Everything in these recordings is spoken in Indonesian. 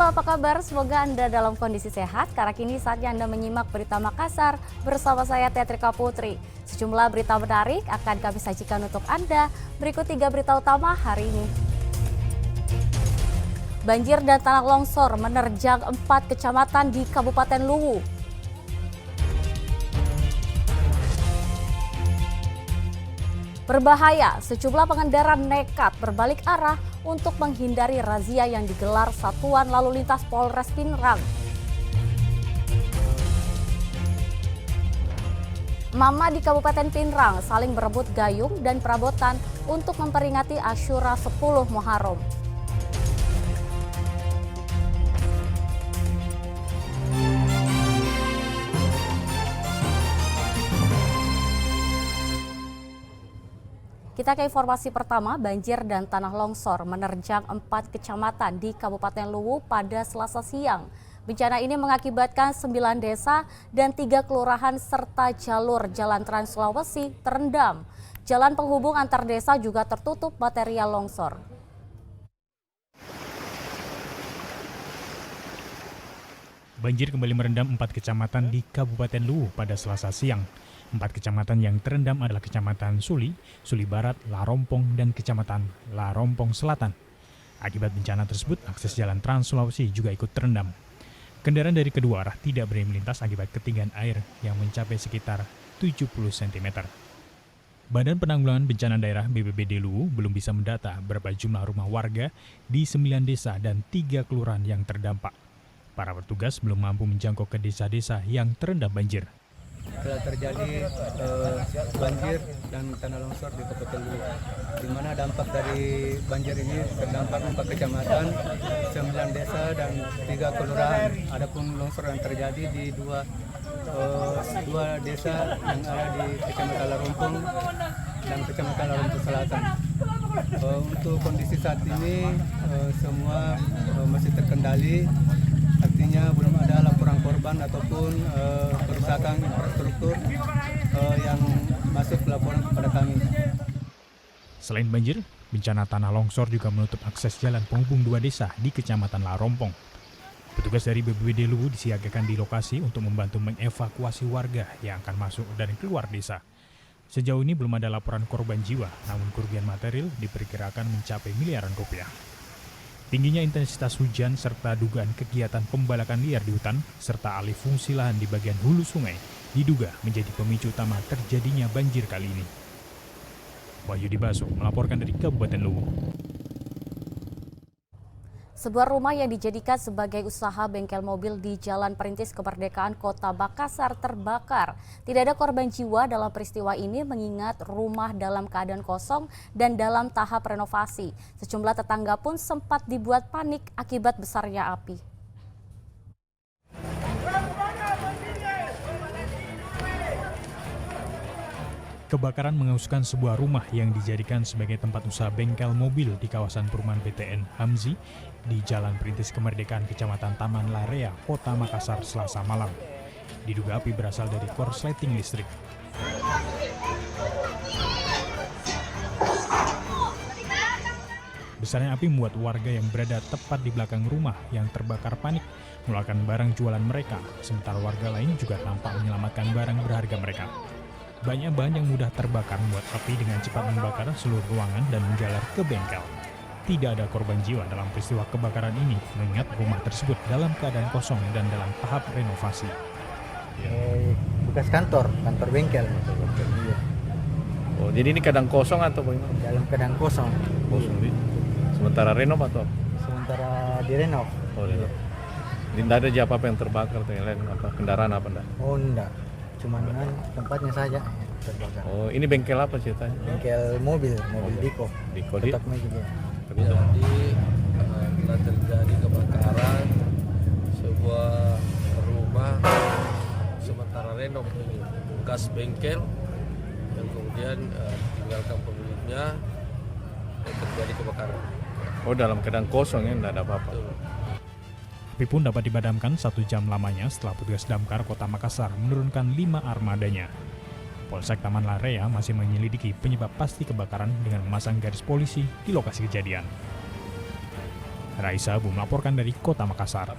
Halo, apa kabar? Semoga Anda dalam kondisi sehat, karena kini saatnya Anda menyimak Berita Makassar bersama saya Tetrika Putri. Sejumlah berita menarik akan kami sajikan untuk Anda. Berikut 3 berita utama hari ini. Banjir dan tanah longsor menerjang 4 kecamatan di Kabupaten Luwu. Berbahaya, sejumlah pengendara nekat berbalik arah untuk menghindari razia yang digelar Satuan Lalu Lintas Polres Pinrang. Mama di Kabupaten Pinrang saling berebut gayung dan perabotan untuk memperingati Asyura 10 Muharram. Kita ke informasi pertama, banjir dan tanah longsor menerjang 4 kecamatan di Kabupaten Luwu pada Selasa siang. Bencana ini mengakibatkan 9 desa dan 3 kelurahan serta jalur jalan Trans Sulawesi terendam. Jalan penghubung antar desa juga tertutup material longsor. Banjir kembali merendam 4 kecamatan di Kabupaten Luwu pada Selasa siang. 4 kecamatan yang terendam adalah Kecamatan Suli, Suli Barat, Larompong, dan Kecamatan Larompong Selatan. Akibat bencana tersebut, akses jalan Trans Sulawesi juga ikut terendam. Kendaraan dari kedua arah tidak berani melintas akibat ketinggian air yang mencapai sekitar 70 cm. Badan Penanggulangan Bencana Daerah BPBD Luwu belum bisa mendata berapa jumlah rumah warga di 9 desa dan 3 kelurahan yang terdampak. Para petugas belum mampu menjangkau ke desa-desa yang terendam banjir. Telah terjadi banjir dan tanah longsor di Kabupaten Luwu, di mana dampak dari banjir ini terdampak 4 kecamatan, 9 desa dan 3 kelurahan. Adapun longsor yang terjadi di dua desa yang ada di Kecamatan Larompong dan Kecamatan Larompong Selatan. Untuk kondisi saat ini semua masih terkendali. Artinya belum ada laporan korban ataupun kerusakan infrastruktur yang masuk laporan kepada kami. Selain banjir, bencana tanah longsor juga menutup akses jalan penghubung 2 desa di Kecamatan Larompong. Petugas dari BPBD Luwu disiagakan di lokasi untuk membantu mengevakuasi warga yang akan masuk dan keluar desa. Sejauh ini belum ada laporan korban jiwa, namun kerugian material diperkirakan mencapai miliaran rupiah. Tingginya intensitas hujan serta dugaan kegiatan pembalakan liar di hutan serta alih fungsi lahan di bagian hulu sungai diduga menjadi pemicu utama terjadinya banjir kali ini. Wahyudi Baso melaporkan dari Kabupaten Luwu. Sebuah rumah yang dijadikan sebagai usaha bengkel mobil di Jalan Perintis Kemerdekaan Kota Makassar terbakar. Tidak ada korban jiwa dalam peristiwa ini mengingat rumah dalam keadaan kosong dan dalam tahap renovasi. Sejumlah tetangga pun sempat dibuat panik akibat besarnya api. Kebakaran menghanguskan sebuah rumah yang dijadikan sebagai tempat usaha bengkel mobil di kawasan perumahan PTN Hamzi di Jalan Perintis Kemerdekaan Kecamatan Taman Larea, Kota Makassar, Selasa malam. Diduga api berasal dari korsleting listrik. Besarnya api membuat warga yang berada tepat di belakang rumah yang terbakar panik mengeluarkan barang jualan mereka, sementara warga lain juga tampak menyelamatkan barang berharga mereka. Banyak bahan yang mudah terbakar membuat api dengan cepat membakar seluruh ruangan dan menjalar ke bengkel. Tidak ada korban jiwa dalam peristiwa kebakaran ini, mengingat rumah tersebut dalam keadaan kosong dan dalam tahap renovasi. Bekas kantor bengkel. Oh, jadi ini kadang kosong atau bagaimana? Dalam keadaan kosong. Kosong. Sementara renov atau? Sementara direnov. Oh, renov. Tidak ada apa yang terbakar atau yang lain, apa kendaraan apa enggak? Oh enggak, cuma tempatnya saja terbakar. Oh, ini bengkel apa ceritanya? Bengkel mobil Diko. Diko di. Juga. Jadi telah terjadi kebakaran sebuah rumah sementara renov ini, bekas bengkel yang kemudian ditinggalkan pemiliknya dan terjadi kebakaran. Oh, dalam keadaan kosong ya, tidak ada apa-apa. Api pun dapat dipadamkan 1 jam lamanya setelah petugas damkar Kota Makassar menurunkan 5 armadanya. Polsek Taman Larea masih menyelidiki penyebab pasti kebakaran dengan memasang garis polisi di lokasi kejadian. Raisa Abu melaporkan dari Kota Makassar.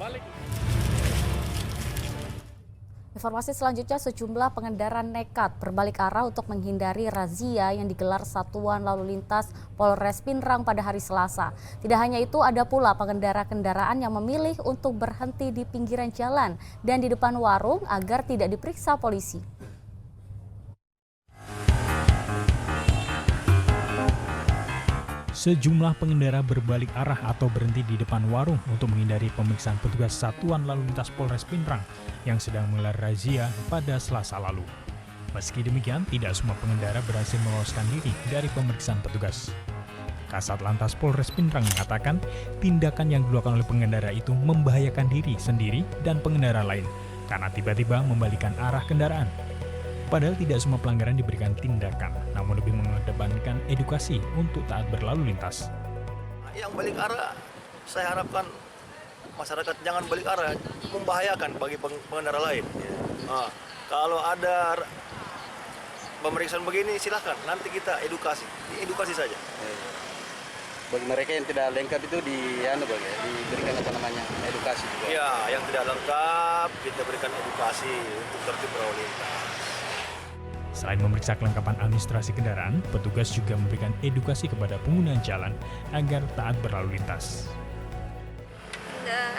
Informasi selanjutnya, sejumlah pengendara nekat berbalik arah untuk menghindari razia yang digelar Satuan Lalu Lintas Polres Pinrang pada hari Selasa. Tidak hanya itu, ada pula pengendara kendaraan yang memilih untuk berhenti di pinggiran jalan dan di depan warung agar tidak diperiksa polisi. Sejumlah pengendara berbalik arah atau berhenti di depan warung untuk menghindari pemeriksaan petugas Satuan Lalu Lintas Polres Pinrang yang sedang menggelar razia pada Selasa lalu. Meski demikian, tidak semua pengendara berhasil meloloskan diri dari pemeriksaan petugas. Kasat Lantas Polres Pinrang mengatakan tindakan yang dilakukan oleh pengendara itu membahayakan diri sendiri dan pengendara lain karena tiba-tiba membalikkan arah kendaraan. Padahal tidak semua pelanggaran diberikan tindakan, namun lebih mengedepankan edukasi untuk taat berlalu lintas. Yang balik arah, saya harapkan masyarakat jangan balik arah, membahayakan bagi pengendara lain. Nah, kalau ada pemeriksaan begini, silahkan, nanti kita edukasi saja. Bagi mereka yang tidak lengkap itu diberikan edukasi juga. Ya, yang tidak lengkap kita berikan edukasi untuk tertib berlalu lintas. Selain memeriksa kelengkapan administrasi kendaraan, petugas juga memberikan edukasi kepada pengguna jalan agar taat berlalu lintas.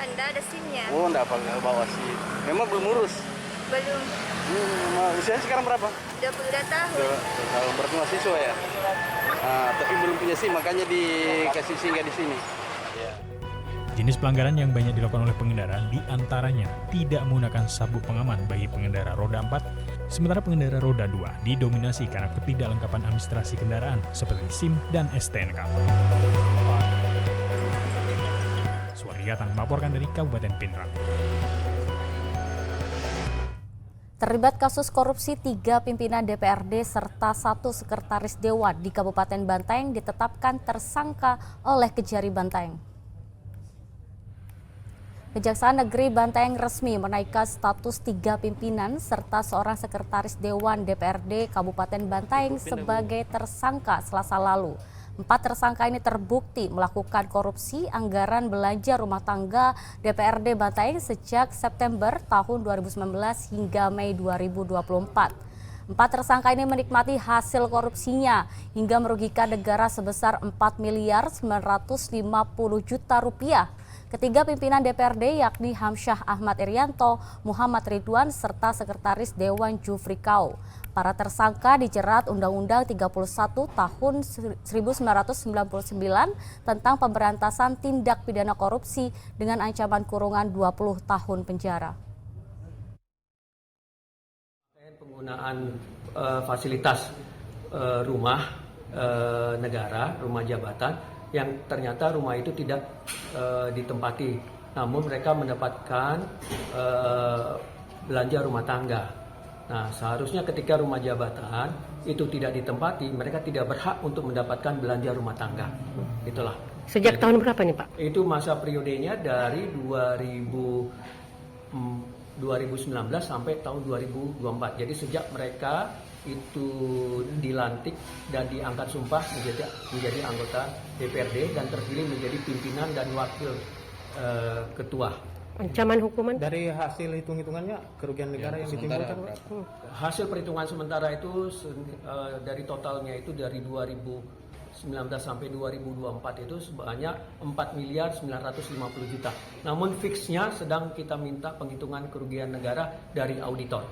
Anda ada SIM-nya? Oh, enggak bawa SIM. Memang belum urus? Belum. Usia sekarang berapa? 22 tahun. Tahun berarti mahasiswa ya? Tapi belum punya SIM, makanya dikasih singgah di sini. Jenis pelanggaran yang banyak dilakukan oleh pengendara diantaranya tidak menggunakan sabuk pengaman bagi pengendara roda 4, sementara pengendara roda 2 didominasi karena ketidaklengkapan administrasi kendaraan seperti SIM dan STNK. Suariyatang melaporkan dari Kabupaten Pinrang. Terlibat kasus korupsi 3 pimpinan DPRD serta 1 sekretaris Dewan di Kabupaten Bantaeng ditetapkan tersangka oleh Kejari Bantaeng. Kejaksaan Negeri Bantaeng resmi menaikkan status 3 pimpinan serta seorang sekretaris Dewan DPRD Kabupaten Bantaeng sebagai tersangka Selasa lalu. 4 tersangka ini terbukti melakukan korupsi anggaran belanja rumah tangga DPRD Bantaeng sejak September tahun 2019 hingga Mei 2024. 4 tersangka ini menikmati hasil korupsinya hingga merugikan negara sebesar 4.950 juta rupiah. Ketiga pimpinan DPRD yakni Hamsyah Ahmad Irianto, Muhammad Ridwan, serta Sekretaris Dewan Jufri Kau. Para tersangka dijerat Undang-Undang 31 tahun 1999 tentang pemberantasan tindak pidana korupsi dengan ancaman kurungan 20 tahun penjara. Penggunaan fasilitas rumah negara, rumah jabatan, yang ternyata rumah itu tidak ditempati, namun mereka mendapatkan belanja rumah tangga. Nah, seharusnya ketika rumah jabatan itu tidak ditempati, mereka tidak berhak untuk mendapatkan belanja rumah tangga. Itulah. Sejak tahun berapa nih Pak? Itu masa periodenya dari 2019 sampai tahun 2024. Jadi sejak mereka itu dilantik dan diangkat sumpah menjadi anggota DPRD dan terpilih menjadi pimpinan dan wakil ketua. Ancaman hukuman? Dari hasil hitung-hitungannya kerugian negara yang ditimbulkan, Hasil perhitungan sementara itu dari totalnya itu dari 2019 sampai 2024 itu sebanyak 4.950 juta. Namun fixnya sedang kita minta penghitungan kerugian negara dari auditor.